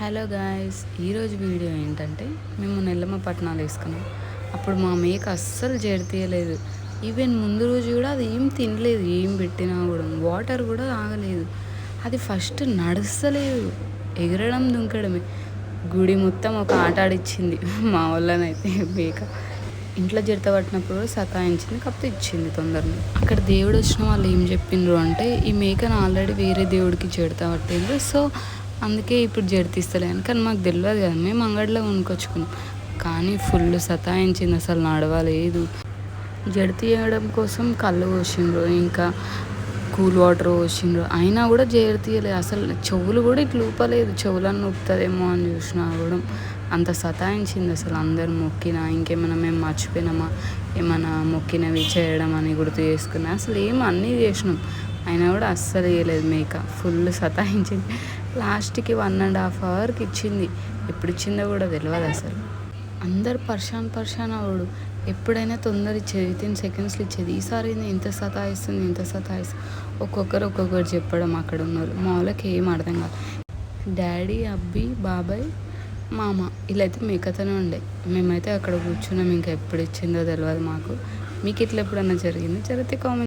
Hello guys, ఈరోజు video ఏంటంటే మేము నెల్లమ్మ పట్నాలు వేసుకున్నాం. అప్పుడు మా మేక అస్సలు జడితీయలేదు. ఈవెన్ ముందు రోజు కూడా అది ఏం తినలేదు, ఏం పెట్టినా కూడా వాటర్ కూడా తాగలేదు. అది ఫస్ట్ నడుస్తలేదు, ఎగరడం దుంకడమే. గుడి మొత్తం ఒక ఆట ఆడిచ్చింది మా వాళ్ళనైతే. మేక ఇంట్లో జడత పట్టినప్పుడు సతాయించింది, కాకపోతే ఇచ్చింది తొందరగా. అక్కడ దేవుడు వచ్చిన వాళ్ళు ఏం చెప్పిండ్రు అంటే, ఈ మేకను ఆల్రెడీ వేరే దేవుడికి జడత పట్టిండ్రు, సో అందుకే ఇప్పుడు జడితిస్తలేను. కానీ మాకు తెలియదు కదా, మేము అంగడిలో కొనుక్కొచ్చుకున్నాం. కానీ ఫుల్ సతాయించింది, అసలు నడవలేదు. జడితీయడం కోసం కళ్ళు పోసిండ్రు, ఇంకా కూల్ వాటర్ పోసిండ్రు, అయినా కూడా జడితీయలేదు. అసలు చెవులు కూడా ఇట్లా ఊపలేదు. చెవులను ఊపుతుందేమో అని చూసినా కూడా అంత సతాయించింది. అసలు అందరు మొక్కినా ఇంకేమైనా మేము మర్చిపోయినామా, ఏమైనా మొక్కినవి చేయడం అని గుర్తు చేసుకున్నా, అసలు అన్నీ చేసినాం, అయినా కూడా అస్సలు వేయలేదు. మేక ఫుల్ సతాయించింది. లాస్ట్కి 1.5 అవర్కి ఇచ్చింది. ఎప్పుడు ఇచ్చిందో కూడా తెలియదు అసలు. అందరు పర్షాన్ అవడు. ఎప్పుడైనా తొందర ఇచ్చేది, వితిన్ సెకండ్స్లో ఇచ్చేది. ఈసారి ఇంత సతాయిస్తుంది. ఒక్కొక్కరు చెప్పడం అక్కడ ఉన్నారు. మా వాళ్ళకి ఏం అర్థం కాదు. డాడీ, అబ్బి, బాబాయ్, మామ వీళ్ళైతే మేకతోనే ఉండే. మేమైతే అక్కడ కూర్చున్నాం. ఇంకా ఎప్పుడు ఇచ్చిందో తెలియదు మాకు. మీకు ఇట్లా ఎప్పుడన్నా జరిగితే కామెంట్